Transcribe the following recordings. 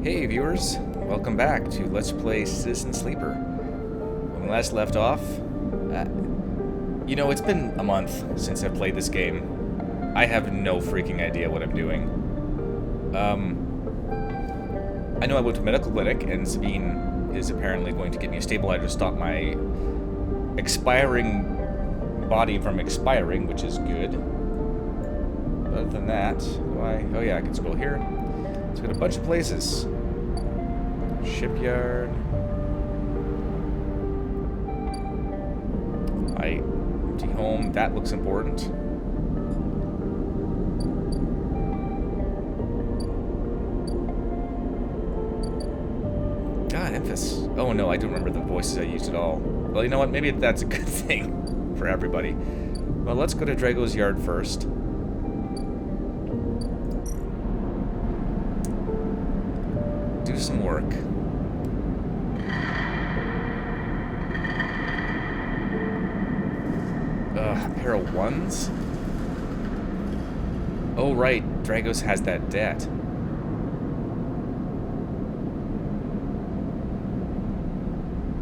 Hey viewers, welcome back to Let's Play Citizen Sleeper. When we last left off, it's been a month since I've played this game. I have no freaking idea what I'm doing. I know I went to a medical clinic and Sabine is apparently going to get me a stabilizer to stop my expiring body from expiring, which is good. But other than that, oh yeah, I can scroll here. It's got a bunch of places. Shipyard. Empty home. That looks important. God, Memphis. Oh no, I don't remember the voices I used at all. Well, you know what? Maybe that's a good thing for everybody. Well, let's go to Drago's yard first. Do some work. A pair of ones? Oh right, Dragos has that debt.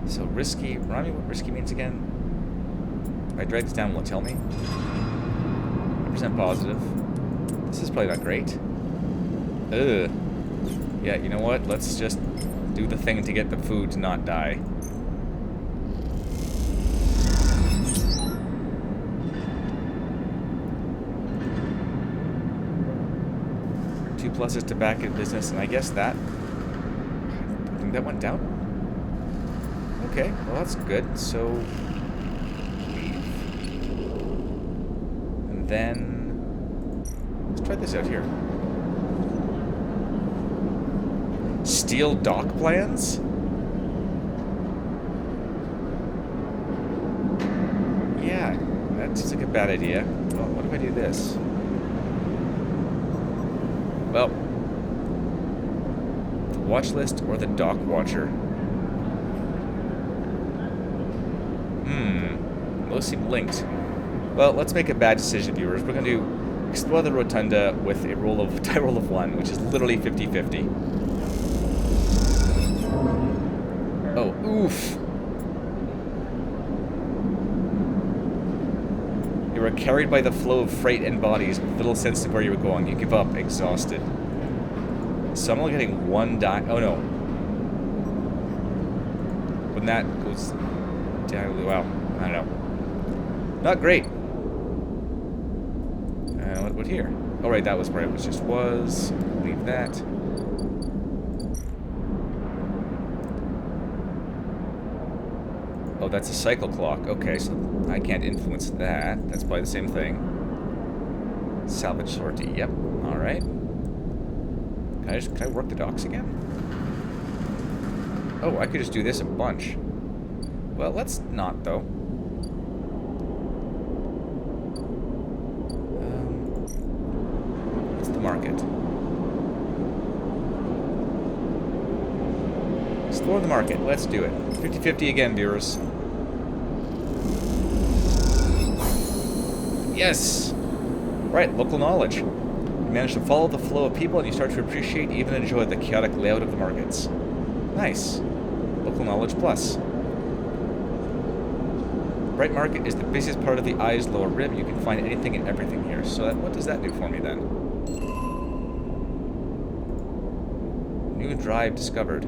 So risky, remind me what risky means again? If I drag this down, will it tell me? 100% positive. This is probably not great. Ugh. Yeah, you know what? Let's just do the thing to get the food to not die. Two pluses to back in business, and I guess that... I think that went down? Okay, well that's good. So... leave. And then... let's try this out here. Steel dock plans? Yeah, that seems like a bad idea. Well, what if I do this? Well, the watch list or the dock watcher? Those seem linked. Well, let's make a bad decision, viewers. We're going to explore the rotunda with a roll of die roll of 1, which is literally 50-50. Oh, oof. You were carried by the flow of freight and bodies with little sense of where you were going. You give up, exhausted. So I'm only getting one die. Oh no. When that goes down, wow, I don't know. Not great. What here? Oh right, that was where it just was. Leave that. Oh, that's a cycle clock. Okay, so I can't influence that. That's probably the same thing. Salvage sortie. Yep. All right. Can I work the docks again? Oh, I could just do this a bunch. Well, let's not though. What's the market? Explore the market. Let's do it. 50-50 again, viewers. Yes! Right, local knowledge. You manage to follow the flow of people and you start to appreciate, even enjoy the chaotic layout of the markets. Nice. Local knowledge plus. Bright market is the busiest part of the eye's lower rim. You can find anything and everything here. So what does that do for me then? New drive discovered.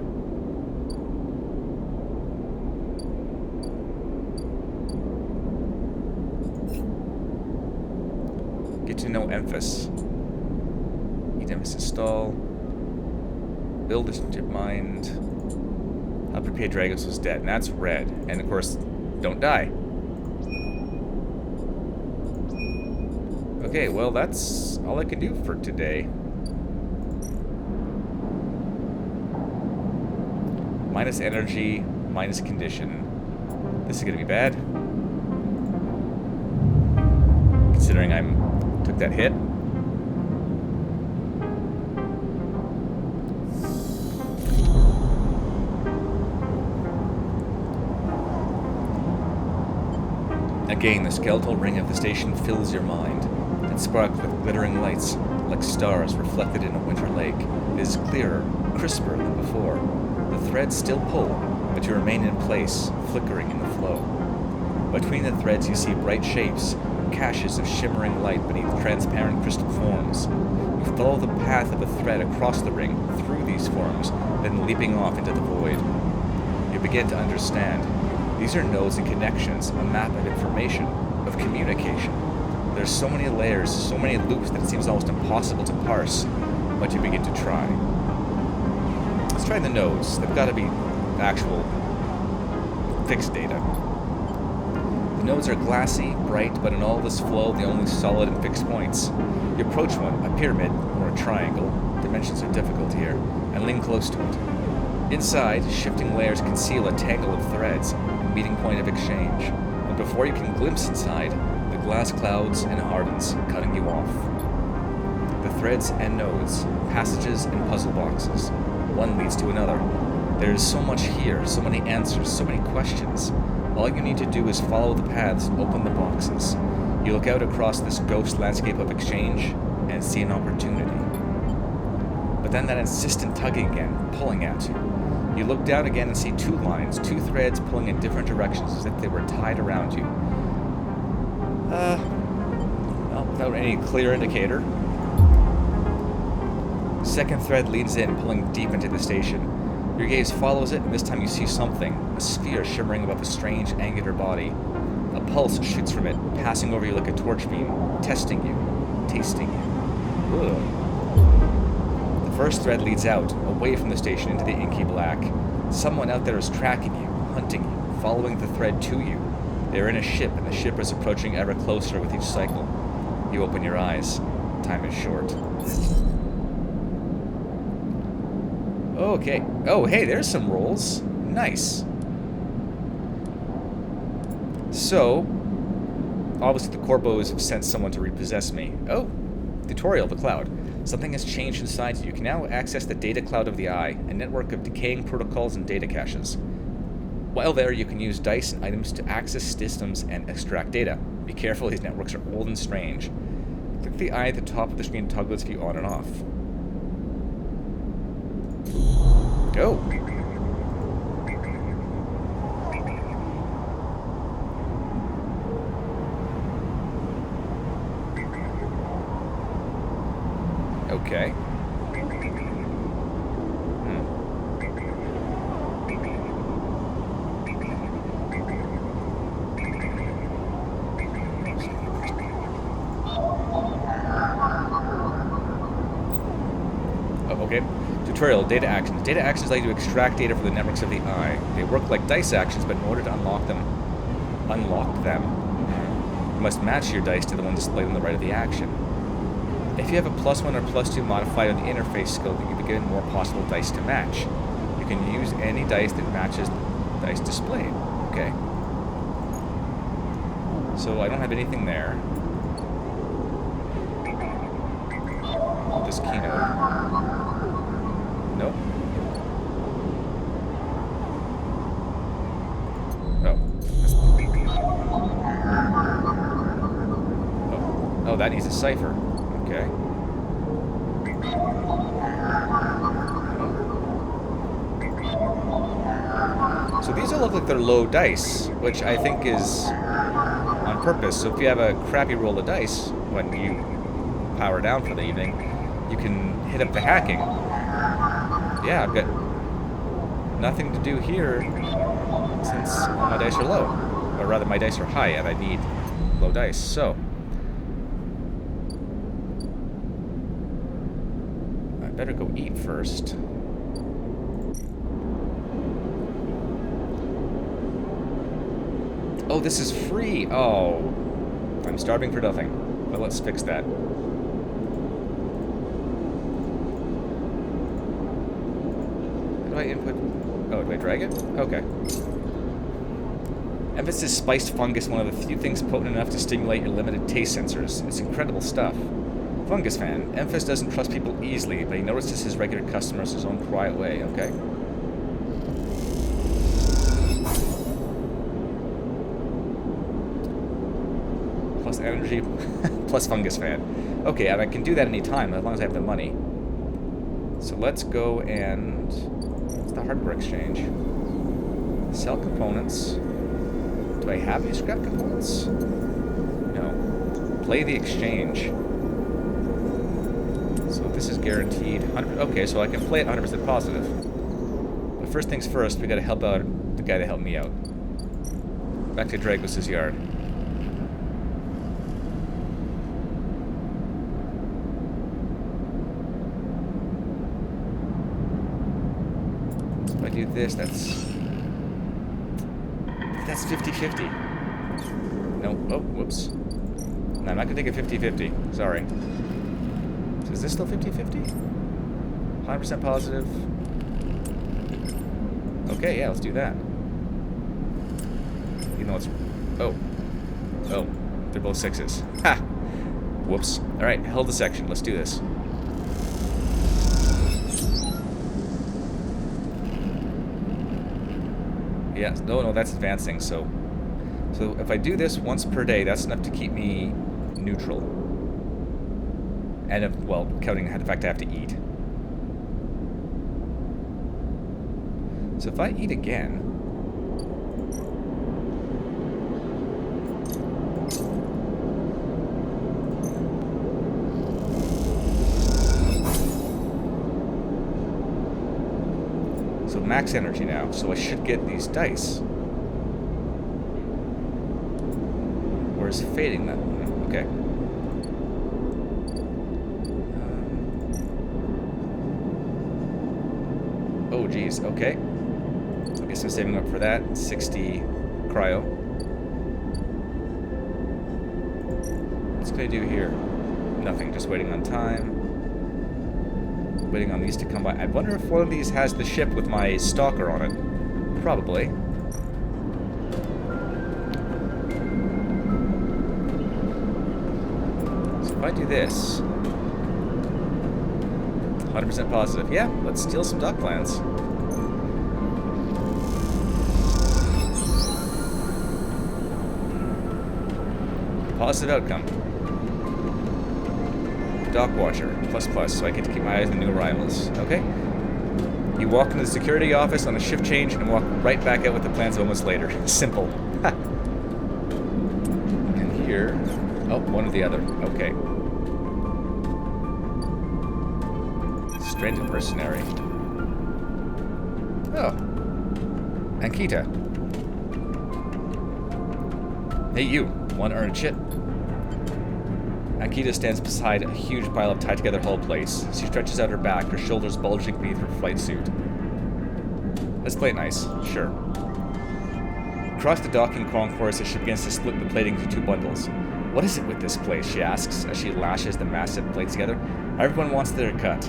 Get to know Memphis. Need Memphis install. Build a ship mind. Help repay Dragos was dead. And that's red. And of course, don't die. Okay, well that's all I can do for today. Minus energy, minus condition. This is gonna be bad. Considering I took that hit. Again, the skeletal ring of the station fills your mind. It sparks with glittering lights, like stars reflected in a winter lake. It is clearer, crisper than before. The threads still pull, but you remain in place, flickering in the flow. Between the threads you see bright shapes, caches of shimmering light beneath transparent crystal forms. You follow the path of a thread across the ring, through these forms, then leaping off into the void. You begin to understand. These are nodes and connections, a map of information, of communication. There's so many layers, so many loops that it seems almost impossible to parse, but you begin to try. Let's try the nodes. They've got to be actual fixed data. The nodes are glassy, bright, but in all this flow, the only solid and fixed points. You approach one, a pyramid, or a triangle, dimensions are difficult here, and lean close to it. Inside, shifting layers conceal a tangle of threads, a meeting point of exchange. But before you can glimpse inside, the glass clouds and hardens, cutting you off. The threads and nodes, passages and puzzle boxes. One leads to another. There is so much here, so many answers, so many questions. All you need to do is follow the paths and open the boxes. You look out across this ghost landscape of exchange and see an opportunity. But then that insistent tugging again, pulling at you. You look down again and see two lines, two threads pulling in different directions as if they were tied around you. Well, without any clear indicator. Second thread leads in, pulling deep into the station. Your gaze follows it, and this time you see something, a sphere shimmering above a strange, angular body. A pulse shoots from it, passing over you like a torch beam, testing you, tasting you. Ugh. The first thread leads out, away from the station into the inky black. Someone out there is tracking you, hunting you, following the thread to you. They are in a ship, and the ship is approaching ever closer with each cycle. You open your eyes. Time is short. Okay. Oh, hey, there's some rolls. Nice. So, obviously the Corpos have sent someone to repossess me. Oh, tutorial, the cloud. Something has changed inside you. You can now access the data cloud of the eye, a network of decaying protocols and data caches. While there, you can use dice and items to access systems and extract data. Be careful, these networks are old and strange. Click the eye at the top of the screen to toggle its view on and off. Go! Okay. Oh, okay. Tutorial, data actions. Data actions allow you to extract data from the networks of the eye. They work like dice actions, but in order to unlock them, you must match your dice to the one displayed on the right of the action. If you have a +1 or +2 modifier on the interface skill, you can given more possible dice to match. You can use any dice that matches the dice displayed. Okay. So I don't have anything there. This keynote. Nope. Oh, that needs a cipher. Okay. So these all look like they're low dice, which I think is on purpose. So if you have a crappy roll of dice when you power down for the evening, you can hit up the hacking. Yeah, I've got nothing to do here since all my dice are low. Or rather, my dice are high and I need low dice. So I better go eat first. Oh, this is free. Oh, I'm starving for nothing. Well, let's fix that. How do I input? Oh, do I drag it? Okay. Emphis is spiced fungus, one of the few things potent enough to stimulate your limited taste sensors. It's incredible stuff. Fungus fan. Emphis doesn't trust people easily, but he notices his regular customers his own quiet way. Okay. Plus energy, plus fungus fan. Okay, and I can do that anytime as long as I have the money. So let's go and... What's the hardware exchange? Sell components. Do I have any scrap components? No. Play the exchange. So this is guaranteed. Okay, so I can play it 100% positive. But first things first, we gotta help out the guy that helped me out. Back to Dragos' yard. So if I do this, that's 50-50. No, oh, whoops. No, I'm not gonna take a 50-50. Sorry. So is this still 50-50? 100% positive. Okay, yeah, let's do that. You know what's... Oh. Oh. They're both 6s. Ha! Whoops. Alright, held the section. Let's do this. Yeah, no, that's advancing, so if I do this once per day, that's enough to keep me neutral. And, well, counting the fact I have to eat. So if I eat again... So max energy now, so I should get these dice. Or is fading that? Okay. Oh geez, okay. I guess I'm saving up for that. 60 cryo. What's can I do here? Nothing, just waiting on time. Waiting on these to come by. I wonder if one of these has the ship with my stalker on it. Probably. So if I do this... 100% positive. Yeah, let's steal some dock plans. Positive outcome. Dock watcher, ++, so I get to keep my eyes on the new arrivals. Okay. You walk into the security office on a shift change and walk right back out with the plans moments later. Simple. Ha. And here... Oh, one or the other. Okay. Stranded mercenary. Oh. Ankita. Hey you, want to earn a chip? Ankita stands beside a huge pile of tied-together hull plates. She stretches out her back, her shoulders bulging beneath her flight suit. Let's play it nice. Sure. Across the docking concourse, the ship begins to split the plating into 2 bundles. What is it with this place, she asks, as she lashes the massive plates together. Everyone wants their cut.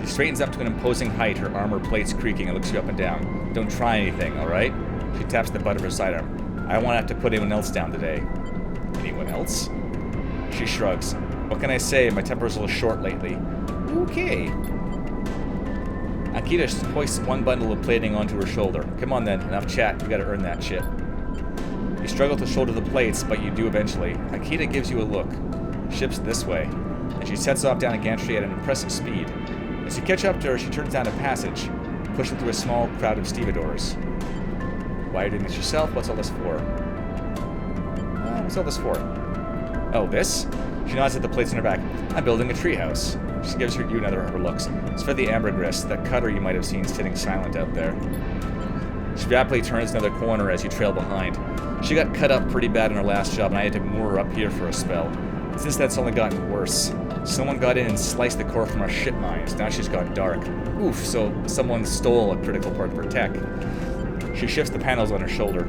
She straightens up to an imposing height, her armor plates creaking, and looks you up and down. Don't try anything, alright? She taps the butt of her sidearm. I won't have to put anyone else down today. Anyone else? She shrugs. What can I say? My temper's a little short lately. Okay. Ankita hoists one bundle of plating onto her shoulder. Come on then, enough chat. You gotta earn that shit. You struggle to shoulder the plates, but you do eventually. Ankita gives you a look. Ship's this way. And she sets off down a gantry at an impressive speed. As you catch up to her, she turns down a passage, pushing through a small crowd of stevedores. Why are you doing this yourself? What's all this for? What's all this for? Oh, this? She nods at the plates in her back. I'm building a treehouse. She gives you another of her looks. It's for the ambergris, that cutter you might have seen sitting silent out there. She rapidly turns another corner as you trail behind. She got cut up pretty bad in her last job, and I had to moor her up here for a spell. Since then, it's only gotten worse. Someone got in and sliced the core from our ship mines. Now she's gone dark. Oof, so someone stole a critical part of her tech. She shifts the panels on her shoulder.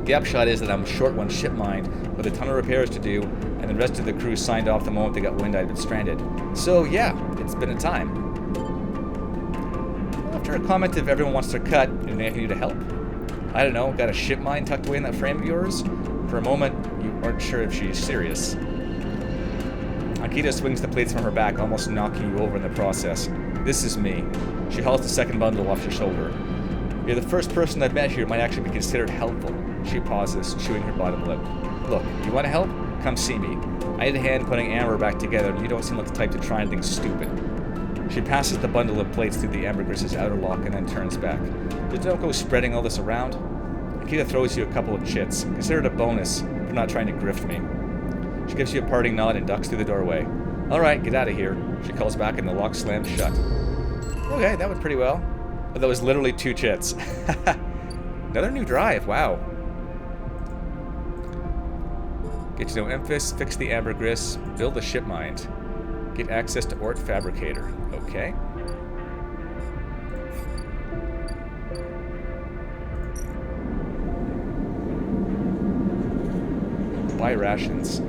The upshot is that I'm short one ship mind with a ton of repairs to do, and the rest of the crew signed off the moment they got wind I'd been stranded. So yeah, it's been a time. After a comment if everyone wants their cut, anything I can do to help? I don't know, got a ship mine tucked away in that frame of yours? For a moment, you aren't sure if she's serious. Ankita swings the plates from her back, almost knocking you over in the process. This is me. She hauls the second bundle off your shoulder. You're the first person I've met here who might actually be considered helpful. She pauses, chewing her bottom lip. Look, you want to help? Come see me. I need a hand putting Amber back together, and you don't seem like the type to try anything stupid. She passes the bundle of plates through the ambergriss's outer lock and then turns back. Just don't go spreading all this around. Akita throws you a couple of chits. Consider it a bonus for not trying to grift me. She gives you a parting nod and ducks through the doorway. Alright, get out of here. She calls back and the lock slams shut. Okay, that went pretty well. But that was literally 2 chits. Another new drive, wow. Get to know Emphis, fix the ambergris, build a ship mind. Get access to Ort Fabricator. Okay. Buy rations.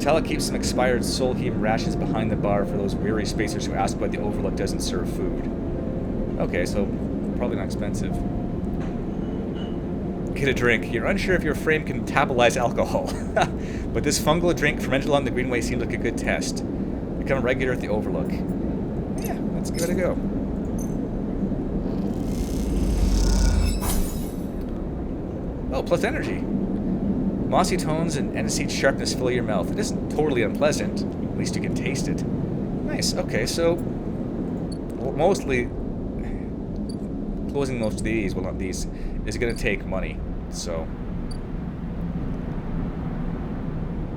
Tala keeps some expired Solheim rations behind the bar for those weary spacers who ask why the Overlook doesn't serve food. Okay, so probably not expensive. Get a drink. You're unsure if your frame can metabolize alcohol. But this fungal drink fermented along the Greenway seems like a good test. Become a regular at the Overlook. Yeah, let's give it a go. Oh, plus energy. Mossy tones and aniseed sharpness fill your mouth. It isn't totally unpleasant. At least you can taste it. Nice. Okay, so mostly closing most of these, well not these, is going to take money. So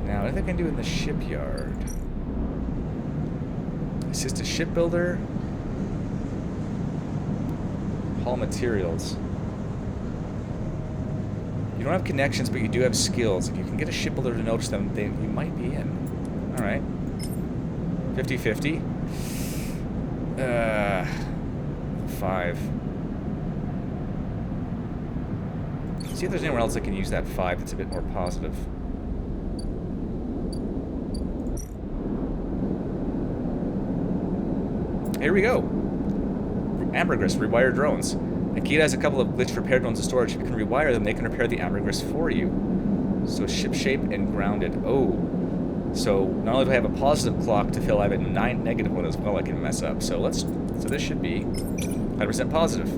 now what I can do in the shipyard. Assist a shipbuilder. Haul materials. You don't have connections, but you do have skills. If you can get a shipbuilder to notice them, then you might be in. Alright. 50-50. 5. See if there's anywhere else I can use that 5 that's a bit more positive. Here we go. Ambergris, rewire drones. Akita has a couple of glitch repair drones in storage. If you can rewire them, they can repair the ambergris for you. So ship shape and grounded. Oh. So not only do I have a positive clock to fill, I have a negative one as well I can mess up. So this should be 100% positive.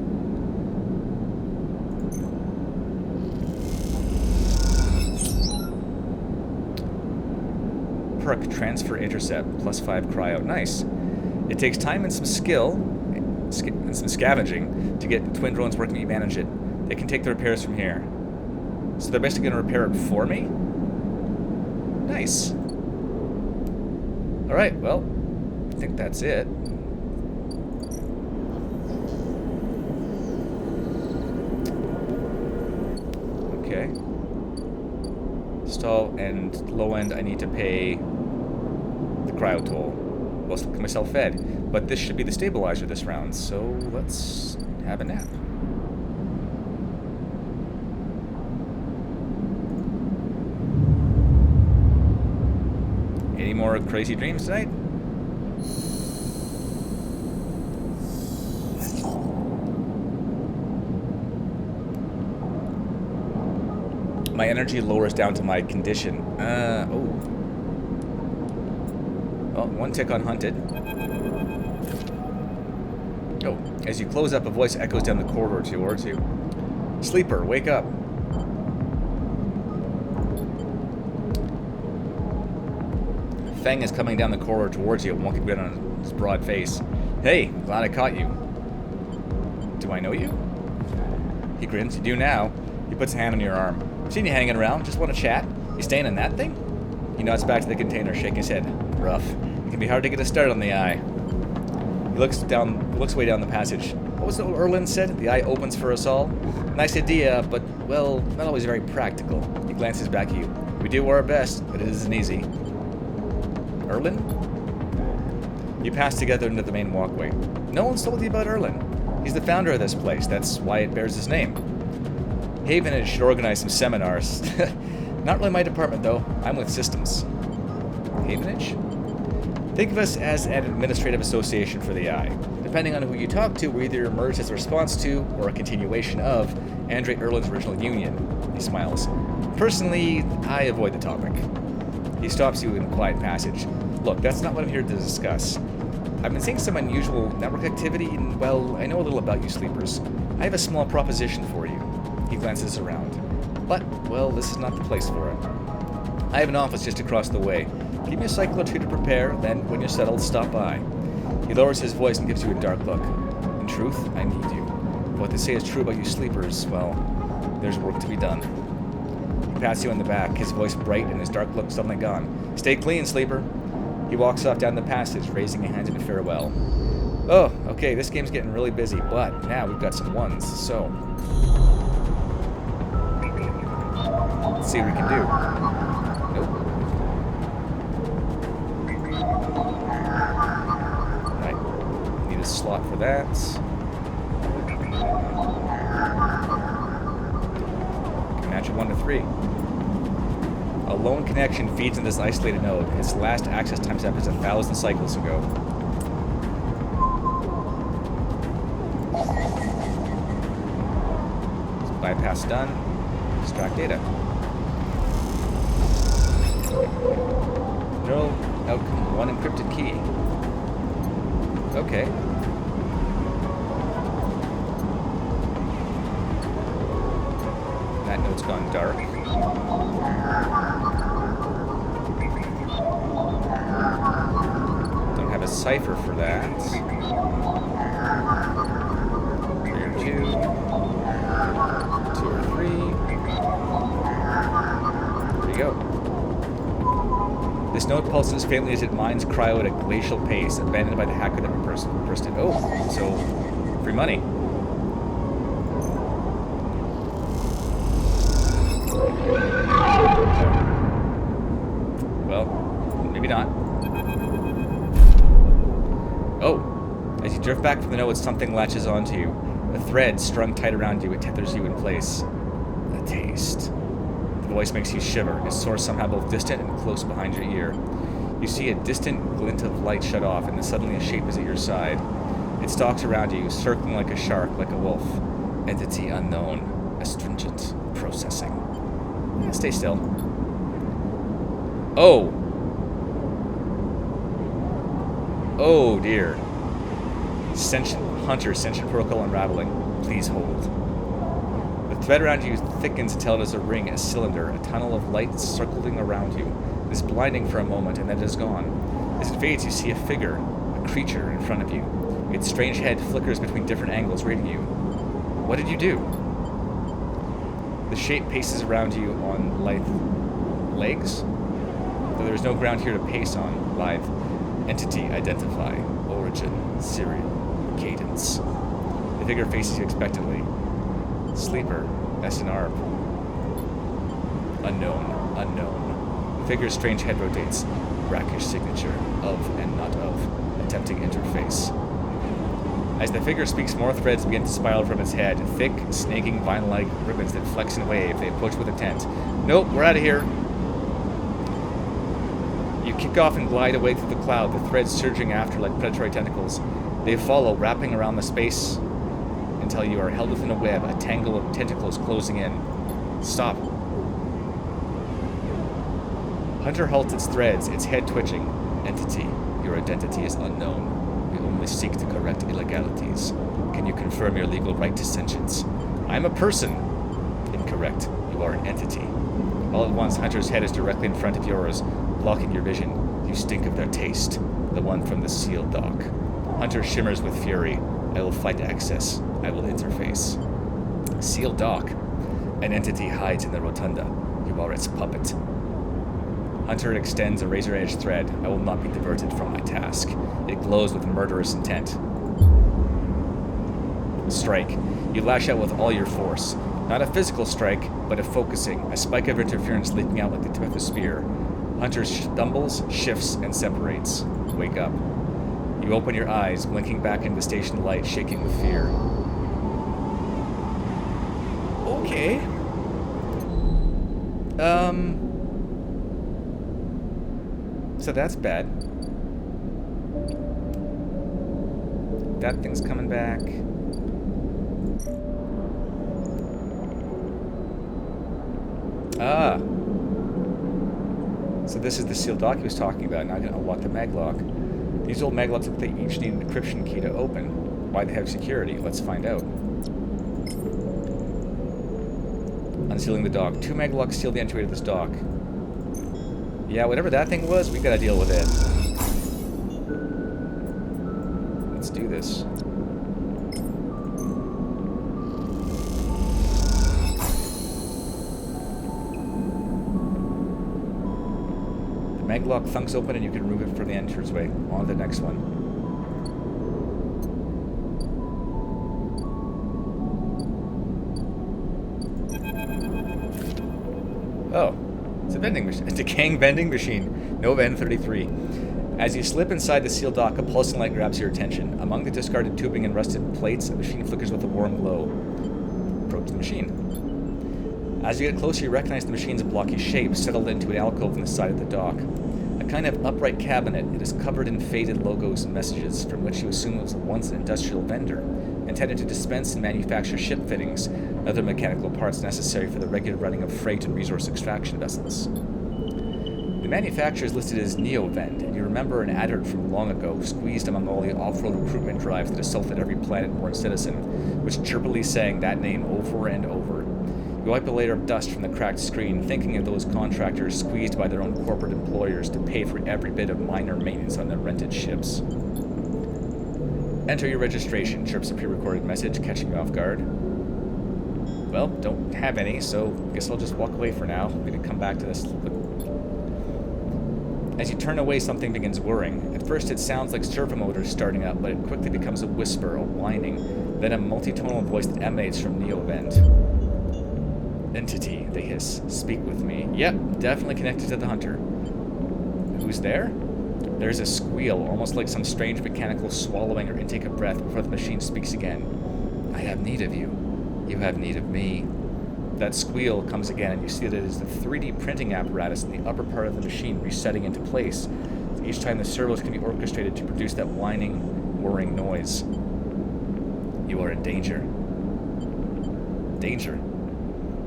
Perk, transfer intercept, +5 cryo. Nice. It takes time and some skill and some scavenging to get the twin drones working to manage it. They can take the repairs from here. So they're basically going to repair it for me? Nice. Alright, well, I think that's it. Okay. Stall and low end, I need to pay the cryo toll. Well, get myself fed. But this should be the stabilizer this round, so let's have a nap. Any more crazy dreams tonight? My energy lowers down to my condition. Oh. Well, 1 tick on hunted. Oh, as you close up, a voice echoes down the corridor towards you. Sleeper, wake up. Feng is coming down the corridor towards you, wonky grin on his broad face. Hey, glad I caught you. Do I know you? He grins. You do now. He puts a hand on your arm. Seen you hanging around. Just want to chat. You staying in that thing? He nods back to the container, shaking his head. Rough. It can be hard to get a start on the eye. He looks way down the passage. What was it Erlin said? The eye opens for us all? Nice idea, but, well, not always very practical. He glances back at you. We do our best, but it isn't easy. Erlin? You pass together into the main walkway. No one's told you about Erlin. He's the founder of this place. That's why it bears his name. Havenage should organize some seminars. Not really my department, though. I'm with systems. Havenage? Think of us as an administrative association for the Eye. Depending on who you talk to, we either emerge as a response to, or a continuation of, Andre Erlin's original union. He smiles. Personally, I avoid the topic. He stops you in a quiet passage. Look, that's not what I'm here to discuss. I've been seeing some unusual network activity, and, well, I know a little about you sleepers. I have a small proposition for you. He glances around. But, well, this is not the place for it. I have an office just across the way. Give me a cycle or two to prepare, then, when you're settled, stop by. He lowers his voice and gives you a dark look. In truth, I need you. But what they say is true about you sleepers, well, there's work to be done. He pats you on the back, his voice bright and his dark look suddenly gone. Stay clean, sleeper. He walks off down the passage, raising a hand in farewell. Oh, okay, this game's getting really busy, but now we've got some ones, so... let's see what we can do. Nope. Right. Need a slot for that. Can match a 1 to 3. A lone connection feeds in this isolated node. Its last access time step is 1,000 cycles ago. Bypass done. Extract data. No outcome. 1 encrypted key. Okay. That node's gone dark. Don't have a cipher for that. 3 or 2. 2 or 3. There you go. This node pulses faintly as it mines cryo at a glacial pace, abandoned by the hacker that reversed it. Oh, so free money. Well, maybe not. Oh, as you drift back from the node, something latches onto you. A thread strung tight around you, it tethers you in place. A taste. The voice makes you shiver, its source somehow both distant and close behind your ear. You see a distant glint of light shut off, and then suddenly a shape is at your side. It stalks around you, circling like a shark, like a wolf. Entity unknown. Astringent. Processing. Yeah, stay still. Oh! Oh dear. Hunter, sentient protocol unraveling. Please hold. The thread around you thickens until it is a ring, a cylinder, a tunnel of light circling around you. It is blinding for a moment, and then it is gone. As it fades, you see a figure, a creature in front of you. Its strange head flickers between different angles, reading you. What did you do? The shape paces around you on lithe legs, though there is no ground here to pace on. Live. Entity identify. Origin. Serial. Cadence. The figure faces you expectantly. Sleeper. SNR. Unknown. Unknown. The figure's strange head rotates. Brackish signature. Of and not of. Attempting interface. As the figure speaks, more threads begin to spiral from its head. Thick, snaking, vine-like ribbons that flex and wave. They approach with intent. Nope, we're out of here. You kick off and glide away through the cloud, the threads surging after like predatory tentacles. They follow, wrapping around the space until you are held within a web, a tangle of tentacles closing in. Stop. Hunter halts its threads, its head twitching. Entity, your identity is unknown. We only seek to correct illegalities. Can you confirm your legal right to sentience? I'm a person. Incorrect. You are an entity. All at once, Hunter's head is directly in front of yours, blocking your vision. You stink of their taste. The one from the sealed dock. Hunter shimmers with fury. I will fight access. I will interface. Sealed dock. An entity hides in the rotunda. You are its puppet. Hunter extends a razor-edged thread. I will not be diverted from my task. It glows with murderous intent. Strike. You lash out with all your force. Not a physical strike, but a focusing, a spike of interference leaping out like the tip of a spear. Hunter stumbles, shifts, and separates. Wake up. You open your eyes, blinking back into the station light, shaking with fear. Okay. So that's bad. That thing's coming back. Ah. So this is the sealed dock he was talking about. Now I can unlock the maglock. These old maglocks look like they each need an encryption key to open. Why they have security? Let's find out. Unsealing the dock. 2 maglocks seal the entryway to this dock. Yeah, whatever that thing was, we gotta deal with it. do this. The maglock thunks open and you can remove it from the entranceway. On to the next one. Oh, it's a vending machine. A decaying vending machine. Nova N33. As you slip inside the sealed dock, a pulsing light grabs your attention. Among the discarded tubing and rusted plates, a machine flickers with a warm glow. Approach the machine. As you get closer, you recognize the machine's blocky shape, settled into an alcove in the side of the dock. A kind of upright cabinet, it is covered in faded logos and messages, from which you assume it was once an industrial vendor, intended to dispense and manufacture ship fittings and other mechanical parts necessary for the regular running of freight and resource extraction vessels. The manufacturer is listed as Neovend, and you remember an advert from long ago, squeezed among all the off-road recruitment drives that assaulted every planet-born citizen, which chirpily sang that name over and over. You wipe a layer of dust from the cracked screen, thinking of those contractors squeezed by their own corporate employers to pay for every bit of minor maintenance on their rented ships. Enter your registration, chirps a pre-recorded message, catching you off guard. Well, don't have any, so guess I'll just walk away for now. I'm going to come back to this. As you turn away, something begins whirring. At first it sounds like servo motors starting up, but it quickly becomes a whisper, a whining, then a multitonal voice that emanates from Neovend. Entity, they hiss. Speak with me. Yep, definitely connected to the hunter. Who's there? There's a squeal, almost like some strange mechanical swallowing or intake of breath before the machine speaks again. I have need of you. You have need of me. That squeal comes again, and you see that it is the 3D printing apparatus in the upper part of the machine resetting into place. Each time the servos can be orchestrated to produce that whining, whirring noise. You are in danger. Danger.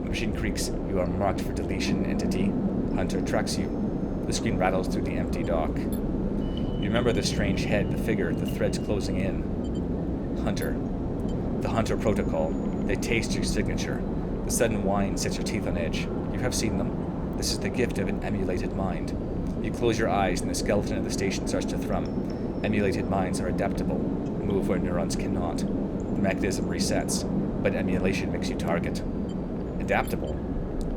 The machine creaks. You are marked for deletion, entity. Hunter tracks you. The screen rattles through the empty dock. You remember the strange head, the figure, the threads closing in. Hunter. The Hunter protocol. They taste your signature. The sudden whine sets your teeth on edge. You have seen them. This is the gift of an emulated mind. You close your eyes and the skeleton of the station starts to thrum. Emulated minds are adaptable, move where neurons cannot. The mechanism resets, but emulation makes you target. Adaptable?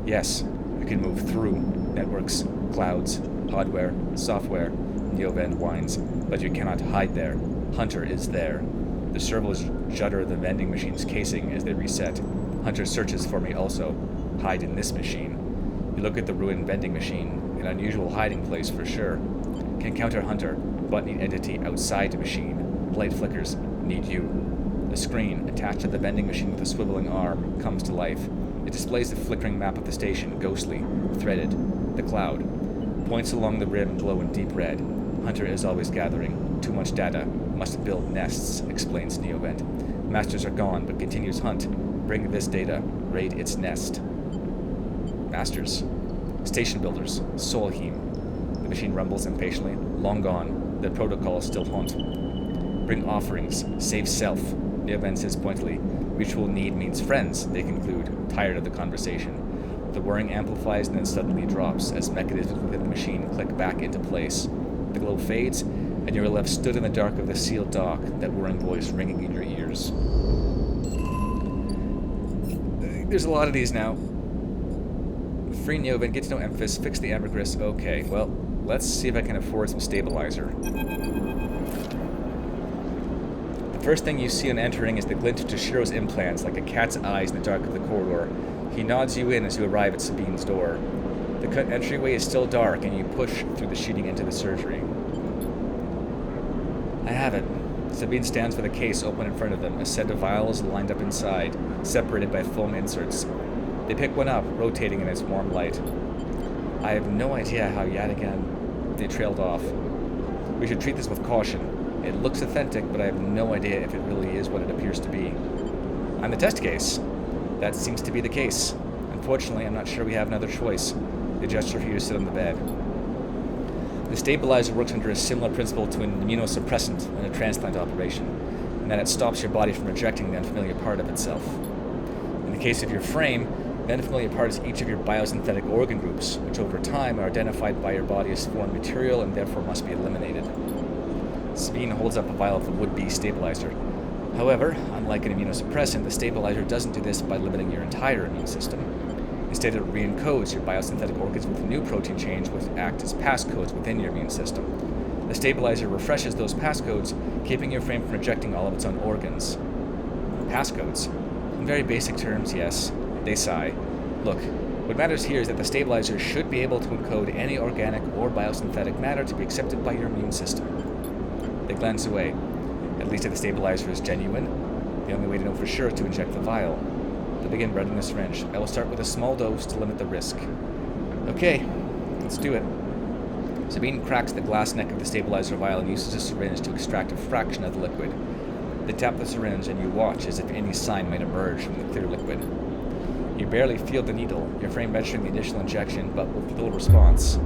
Yes, you can move through networks, clouds, hardware, software, Neovend whines, but you cannot hide there. Hunter is there. The servos judder the vending machine's casing as they reset. Hunter searches for me also. Hide in this machine. You look at the ruined vending machine, an unusual hiding place for sure. Can counter Hunter, but need entity outside the machine. Light flickers, need you. The screen, attached to the vending machine with a swiveling arm, comes to life. It displays the flickering map of the station, ghostly, threaded. The cloud. Points along the rim glow in deep red. Hunter is always gathering. Too much data. Must build nests, explains Neovend. Masters are gone, but continues hunt. Bring this data. Raid its nest. Masters. Station builders. Solheim. The machine rumbles impatiently. Long gone. The protocols still haunt. Bring offerings. Save self. Neovend says pointedly. Mutual need means friends, they conclude, tired of the conversation. The whirring amplifies and then suddenly drops as mechanisms within the machine click back into place. The glow fades, and you are left stood in the dark of the sealed dock, that whirring voice ringing in your ears. There's a lot of these now. Free Neovend, get to know Emphas, fix the ambergris. Okay, well, let's see if I can afford some stabilizer. The first thing you see on entering is the glint of Toshiro's implants, like a cat's eyes in the dark of the corridor. He nods you in as you arrive at Sabine's door. The cut entryway is still dark, and you push through the sheeting into the surgery. I have it. Sabine stands with a case open in front of them, a set of vials lined up inside, separated by foam inserts. They pick one up, rotating in its warm light. I have no idea how yet again they trailed off. We should treat this with caution. It looks authentic, but I have no idea if it really is what it appears to be. I'm the test case. That seems to be the case. Unfortunately, I'm not sure we have another choice. They gesture for you to sit on the bed. The stabilizer works under a similar principle to an immunosuppressant in a transplant operation, and that it stops your body from rejecting the unfamiliar part of itself. In the case of your frame, the unfamiliar part is each of your biosynthetic organ groups, which over time are identified by your body as foreign material and therefore must be eliminated. Sabine holds up a vial of the would-be stabilizer. However, unlike an immunosuppressant, the stabilizer doesn't do this by limiting your entire immune system. Instead, it re-encodes your biosynthetic organs with a new protein change which act as passcodes within your immune system. The stabilizer refreshes those passcodes, keeping your frame from rejecting all of its own organs. Passcodes. In very basic terms, yes. They sigh. Look, what matters here is that the stabilizer should be able to encode any organic or biosynthetic matter to be accepted by your immune system. They glance away. At least if the stabilizer is genuine. The only way to know for sure is to inject the vial. They begin reading the syringe. I will start with a small dose to limit the risk. Okay, let's do it. Sabine cracks the glass neck of the stabilizer vial and uses a syringe to extract a fraction of the liquid. They tap the syringe and you watch as if any sign might emerge from the clear liquid. You barely feel the needle, your frame measuring the initial injection, but with little response.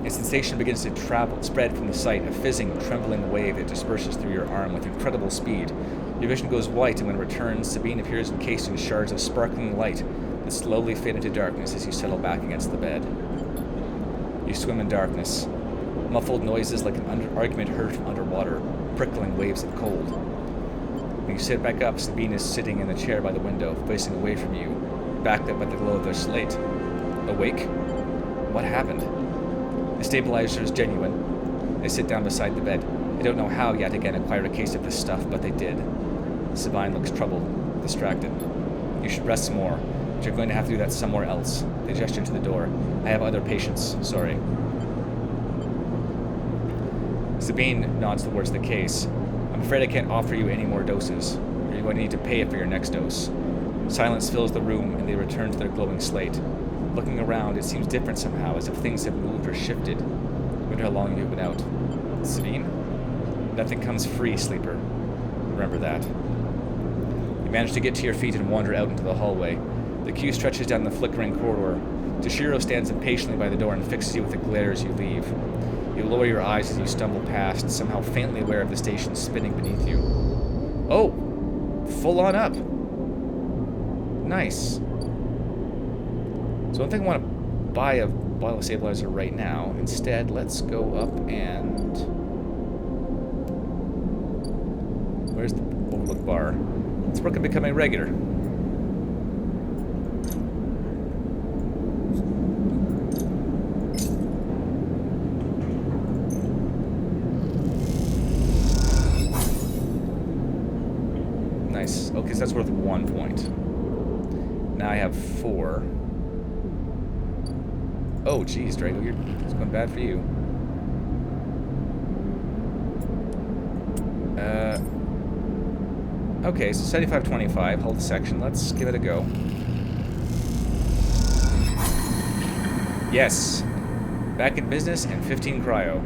A sensation begins to spread from the site, a fizzing, trembling wave that disperses through your arm with incredible speed. Your vision goes white, and when it returns, Sabine appears encased in shards of sparkling light that slowly fade into darkness as you settle back against the bed. You swim in darkness. Muffled noises like an argument heard from underwater, prickling waves of cold. When you sit back up, Sabine is sitting in the chair by the window, facing away from you, backed up by the glow of their slate. Awake? What happened? The stabilizer is genuine. They sit down beside the bed. They don't know how yet again acquired a case of this stuff, but they did. Sabine looks troubled, distracted. You should rest some more, but you're going to have to do that somewhere else. They gesture to the door. I have other patients. Sorry. Sabine nods towards the case. I'm afraid I can't offer you any more doses. You're going to need to pay for your next dose. Silence fills the room, and they return to their glowing slate. Looking around, it seems different somehow, as if things have moved or shifted. I wonder how long you've been out. Sabine? Nothing comes free, sleeper. Remember that. You manage to get to your feet and wander out into the hallway. The queue stretches down the flickering corridor. Toshiro stands impatiently by the door and fixes you with a glare as you leave. You lower your eyes as you stumble past, somehow faintly aware of the station spinning beneath you. Oh! Full on up! Nice. So I don't think I want to buy a bottle of stabilizer right now. Instead, let's go up and... Where's the overlook bar? Let's work on becoming regular. Nice. Okay, so that's worth 1 point. Now I have 4. Oh, geez, Drago, it's going bad for you. Okay, so 75-25, hold the section. Let's give it a go. Yes. Back in business and 15 cryo.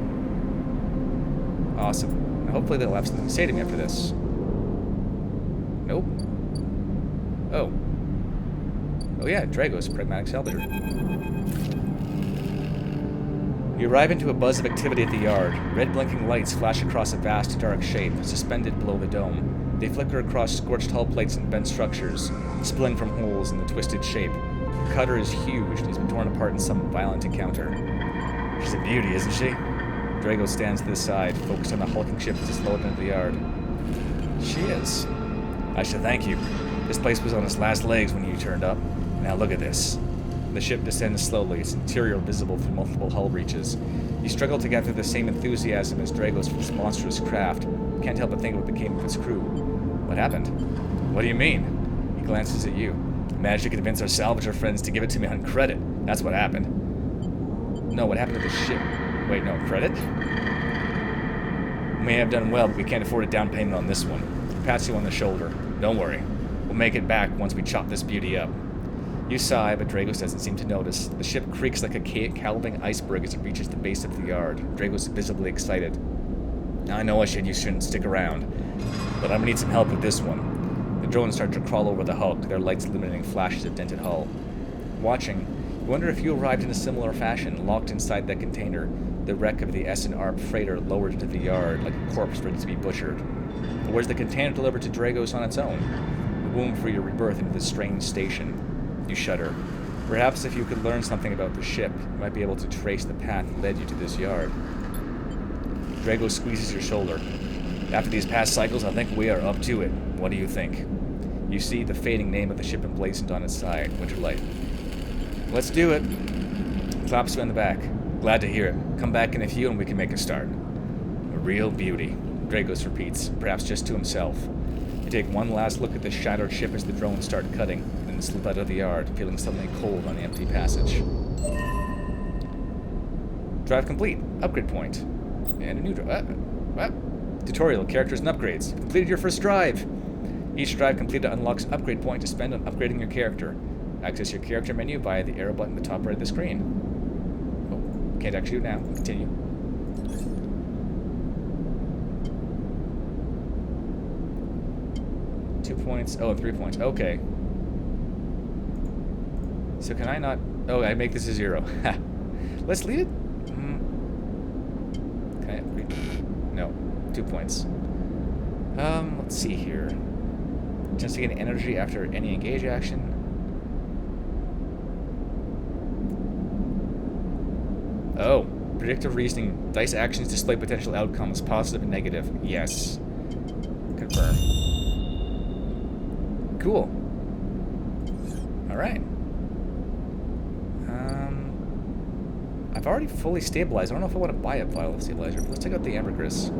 Awesome. Hopefully they'll have something to say to me after this. Nope. Oh. Oh yeah, Drago's pragmatic salvager. You arrive into a buzz of activity at the yard. Red blinking lights flash across a vast, dark shape, suspended below the dome. They flicker across scorched hull plates and bent structures, spilling from holes in the twisted shape. The cutter is huge and has been torn apart in some violent encounter. She's a beauty, isn't she? Drago stands to the side, focused on the hulking ship as it's lowered into the yard. She is. I should thank you. This place was on its last legs when you turned up. Now look at this. The ship descends slowly, its interior visible through multiple hull breaches. You struggle to gather the same enthusiasm as Drago's for this monstrous craft. You can't help but think of what became of its crew. What happened? What do you mean? He glances at you. Managed to convince our salvager friends to give it to me on credit. That's what happened. No, what happened to the ship? Wait, no, credit? We may have done well, but we can't afford a down payment on this one. He pats you on the shoulder. Don't worry. We'll make it back once we chop this beauty up. You sigh, but Dragos doesn't seem to notice. The ship creaks like a calving iceberg as it reaches the base of the yard. Dragos visibly excited. I know you shouldn't stick around, but I'm gonna need some help with this one. The drones start to crawl over the hulk, their lights illuminating flashes of dented hull. Watching, you wonder if you arrived in a similar fashion, locked inside that container, the wreck of the S&ARP freighter lowered into the yard like a corpse ready to be butchered. Or was the container delivered to Dragos on its own? The womb for your rebirth into this strange station. You shudder. Perhaps if you could learn something about the ship, you might be able to trace the path that led you to this yard. Drago squeezes your shoulder. After these past cycles, I think we are up to it. What do you think? You see the fading name of the ship emblazoned on its side, Winterlight. Let's do it. Claps you on the back. Glad to hear it. Come back in a few and we can make a start. A real beauty, Dragos repeats, perhaps just to himself. You take one last look at the shattered ship as the drones start cutting, then slip out of the yard, feeling suddenly cold on the empty passage. Drive complete. Upgrade point. And a new drive. Tutorial, characters and upgrades. Completed your first drive. Each drive completed unlocks an upgrade point to spend on upgrading your character. Access your character menu via the arrow button at the top right of the screen. Oh, can't actually do it now. Continue. Points. Oh, 3 points. Okay. So can I not... Oh, I make this a 0. Let's leave it. Can I upgrade? No. 2 points. Let's see here. Chance to gain energy after any engage action. Oh. Predictive reasoning. Dice actions display potential outcomes. Positive and negative. Yes. Confirm. Cool. Alright. I've already fully stabilized. I don't know if I want to buy a vial of stabilizer, but let's take out the ambergris.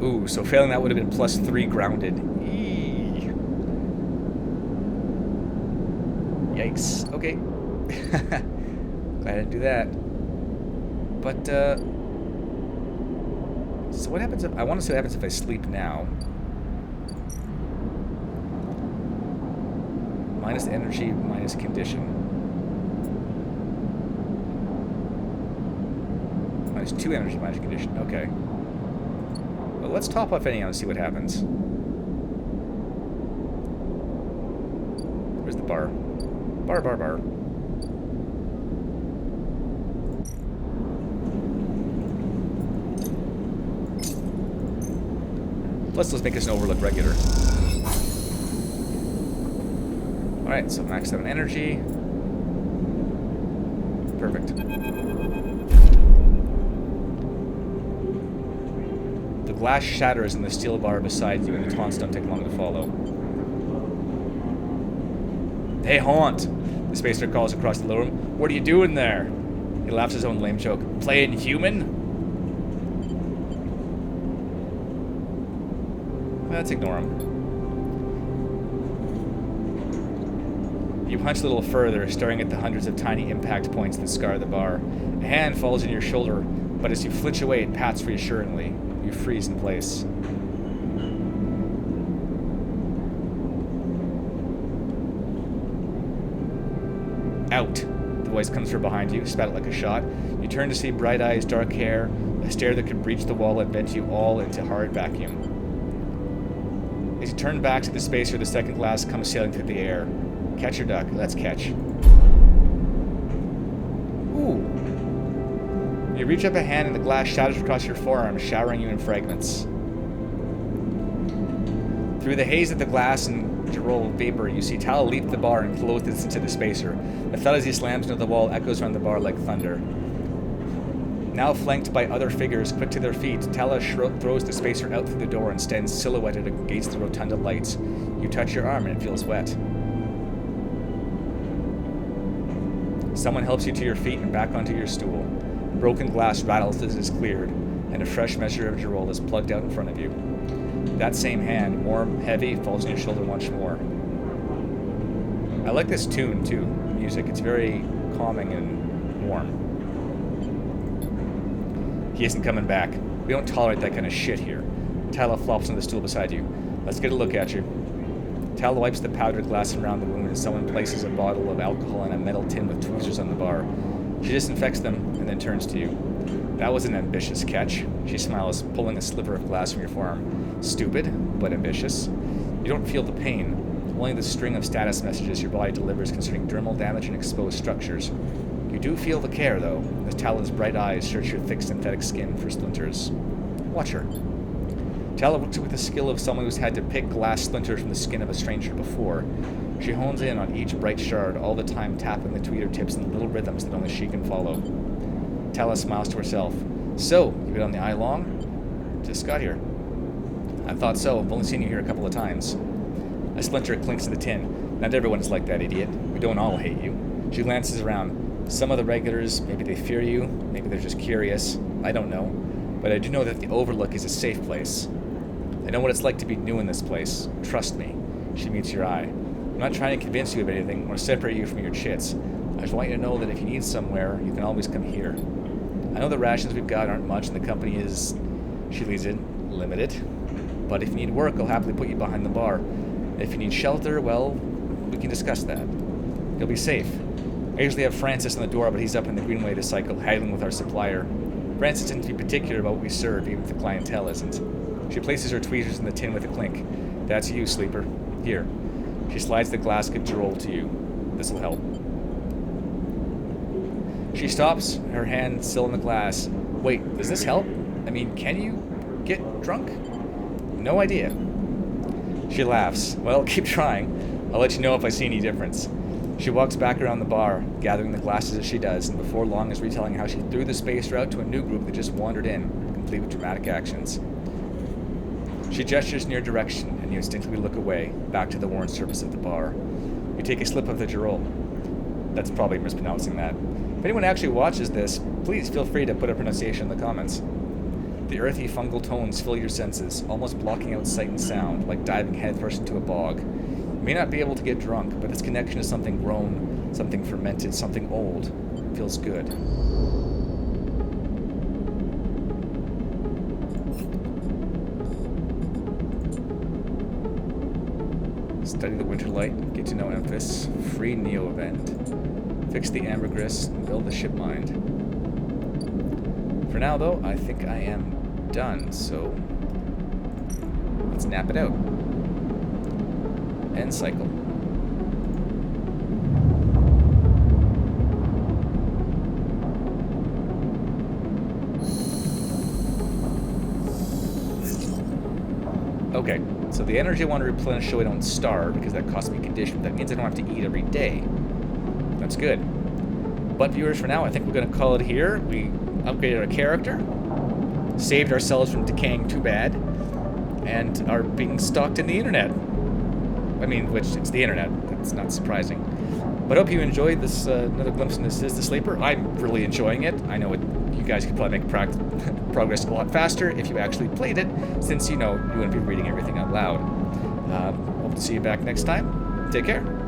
Ooh, so failing that would have been +3 grounded. Eee. Yikes. Okay. Glad I didn't do that. But, so what happens if... I want to see what happens if I sleep now. Minus energy, minus condition. Minus 2 energy, minus condition. Okay. Well, let's top off anyhow and see what happens. Where's the bar? Bar. Let's make this an overlook regular. Alright, so max out on energy. Perfect. The glass shatters in the steel bar beside you, and the taunts don't take long to follow. Hey, Haunt! The spacer calls across the lower room. What are you doing there? He laughs his own lame joke. Playing human? Let's ignore him. You punch a little further, staring at the hundreds of tiny impact points that scar the bar. A hand falls in your shoulder, but as you flinch away, it pats reassuringly. You freeze in place. Out! The voice comes from behind you, spat it like a shot. You turn to see bright eyes, dark hair, a stare that could breach the wall and bend you all into hard vacuum. As you turn back to the spacer, the second glass comes sailing through the air. Catch your duck. Let's catch. Ooh. You reach up a hand and the glass shatters across your forearm, showering you in fragments. Through the haze of the glass and Jirol vapor, you see Tal leap the bar and close this into the spacer. The thud as he slams into the wall echoes around the bar like thunder. Now flanked by other figures quick to their feet, Tala throws the spacer out through the door and stands silhouetted against the rotunda lights. You touch your arm and it feels wet. Someone helps you to your feet and back onto your stool. Broken glass rattles as it is cleared, and a fresh measure of Jirol is plugged out in front of you. That same hand, warm, heavy, falls on your shoulder once more. I like this tune, too, the music. It's very calming and warm. He isn't coming back. We don't tolerate that kind of shit here. Tala flops on the stool beside you. Let's get a look at you. Tala wipes the powdered glass around the wound and someone places a bottle of alcohol in a metal tin with tweezers on the bar. She disinfects them and then turns to you. That was an ambitious catch. She smiles, pulling a sliver of glass from your forearm. Stupid, but ambitious. You don't feel the pain, only the string of status messages your body delivers concerning dermal damage and exposed structures. You do feel the care, though, as Tala's bright eyes search your thick synthetic skin for splinters. Watch her. Tala looks with the skill of someone who's had to pick glass splinters from the skin of a stranger before. She hones in on each bright shard, all the time tapping the tweeter tips in little rhythms that only she can follow. Tala smiles to herself. So, you been on the eye long? Just got here. I thought so. I've only seen you here a couple of times. A splinter clinks to the tin. Not everyone is like that, idiot. We don't all hate you. She glances around. Some of the regulars, maybe they fear you, maybe they're just curious. I don't know. But I do know that the Overlook is a safe place. I know what it's like to be new in this place. Trust me. She meets your eye. I'm not trying to convince you of anything or separate you from your chits. I just want you to know that if you need somewhere, you can always come here. I know the rations we've got aren't much and the company is, she leads in, limited. But if you need work, I'll happily put you behind the bar. If you need shelter, well, we can discuss that. You'll be safe. I usually have Francis on the door, but he's up in the Greenway this cycle, haggling with our supplier. Francis tends to be particular about what we serve, even if the clientele isn't. She places her tweezers in the tin with a clink. That's you, Sleeper. Here. She slides the Glasgow Girol to you. This'll help. She stops, her hand still in the glass. Wait, does this help? I mean, can you get drunk? No idea. She laughs. Well, keep trying. I'll let you know if I see any difference. She walks back around the bar, gathering the glasses as she does, and before long is retelling how she threw the spacer out to a new group that just wandered in, complete with dramatic actions. She gestures in your direction, and you instinctively look away, back to the worn surface of the bar. You take a slip of the Girol. That's probably mispronouncing that. If anyone actually watches this, please feel free to put a pronunciation in the comments. The earthy fungal tones fill your senses, almost blocking out sight and sound, like diving headfirst into a bog. You may not be able to get drunk, but this connection to something grown, something fermented, something old, feels good. Study the Winterlight, get to know Emphas, free Neo event, fix the ambergris, and build the ship mind. For now, though, I think I am done, so let's nap it out. End cycle. Okay, so the energy I want to replenish so I don't starve, because that costs me condition. That means I don't have to eat every day. That's good. But viewers, for now, I think we're going to call it here. We upgraded our character, saved ourselves from decaying too bad, and are being stalked in the internet. I mean, which, it's the internet. That's not surprising. But I hope you enjoyed this, another glimpse into This Is the Sleeper. I'm really enjoying it. I know you guys could probably make progress a lot faster if you actually played it, since, you know, you wouldn't be reading everything out loud. Hope to see you back next time. Take care.